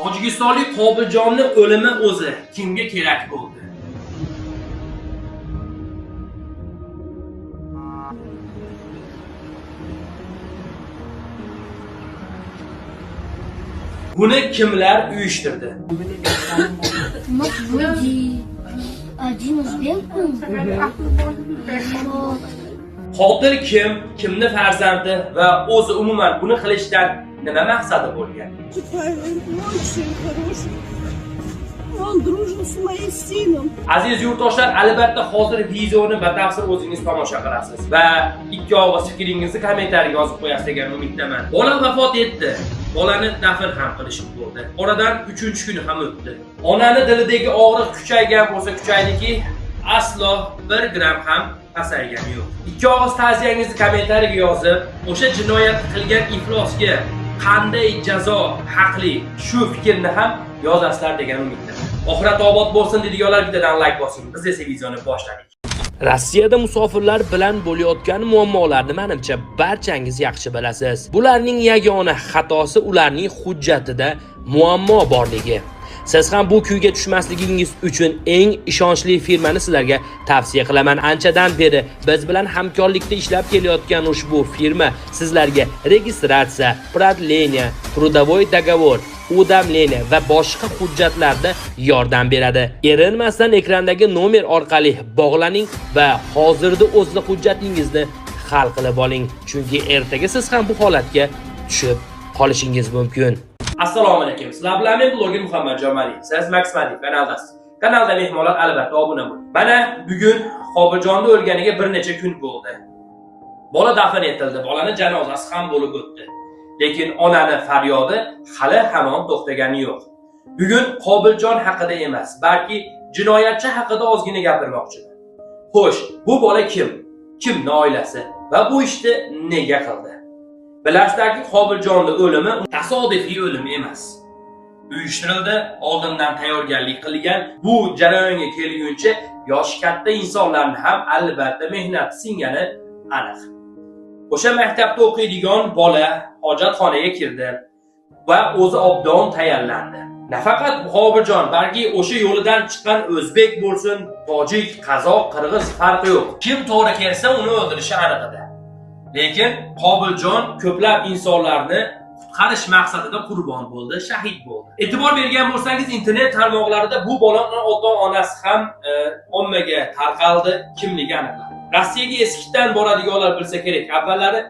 Tojikistonlik Qobiljonning o'limi o'zi kimga kerak bo'ldi? Buni kimlar uyushtirdi? Qotil kim, kimni farzandi va o'zi umuman buni qilishdan nima maqsadi bo'lgan? Он дружен с моим сыном. Aziz yurtdoshlar, albatta hozir videoni batafsil o'zingiz tomosha qilasiz va ikki og'iz fikringizni kommentariyaga yozib qo'yasiz degan umiddaman. Bola vafot etdi. Bolani dafn ham qilishib bo'ldi. Oradan 3-kun ham o'tdi. Onani dilidagi og'riq kuchaygan bo'lsa kuchaydiki, aslo 1 gram ham pasaygani yo'q. Ikki og'iz ta'ziyangizni kommentariyaga yozib, o'sha jinoyatni qilgan iflosga qanday jazo haqli shu fikrni ham yozasizlar degan umiddaman. Oxirat obod bo'lsin deydiganlar bittadan like bosing. Biz esa videoni boshladik. Rossiyada musofirlar bilan bo'layotgan muammolarni menimcha barchangiz yaxshi bilasiz. Bularning yagona xatosi ularning hujjatida muammo borligi. Siz ham bu kuyga tushmasligingiz uchun eng ishonchli firmani sizlarga tavsiya qilaman. Anchadan beri biz bilan hamkorlikda ishlab kelayotgan ushbu firma sizlarga registratsiya, продление, трудовой договор, udamleniya va boshqa hujjatlarda yordam beradi. Erinmasdan ekrandagi nomer orqali bog'laning va hozirda o'zli hujjatingizni hal qilib oling. Chunki ertaga siz ham bu holatga tushib qolishingiz mumkin. Assalomu alaykum. Sizlar bilan men bloger Muhammad Jamali. Siz Max Madi kanaldasiz. Kanalda mehmonlar albatta obuna bo'ling. Mana bugun Qobiljonning o'lganiga bir necha kun bo'ldi. Bola dafn etildi. Bolaning janozasi ham bo'lib o'tdi. Lekin onani faryodi hali hamon to'xtagani yo'q. Bugun Qobiljon haqida emas, balki jinoyatchi haqida ozgina gapirmoqchiman. Xo'sh, bu bola kim? Kimning oilasi va bu ishni nega qildi? Bilasizlarki, Qobiljonning o'limi tasodifiy o'lim emas. Uyushtirildi, oldindan tayyorgarlik qilgan. Bu jarayonga kelguncha yosh katta insonlarni ham albatta mehnat singani aniq. O'sha maktabda o'qiydigan bola hojatxonaga kirdi va o'zi obdon tayyorlandi. Nafaqat Qobiljon, balki o'sha yo'lidan chiqqan o'zbek bo'lsin, tojik, qozoq, qirg'iz farqi yo'q. Kim to'g'ri kelsa uni o'ldirishi aniq edi. Lekin Qobiljon ko'plab insonlarni qutqarish maqsadida qurbon bo'ldi, shahid bo'ldi. E'tibor bergan bo'lsangiz, internet tarmoqlarida bu bolaning ota-onasi ham ommaga tarqaldi, kimligi aniqlandi. Rossiyaga eskitdan boradiganlar bilsa kerak. Avvallari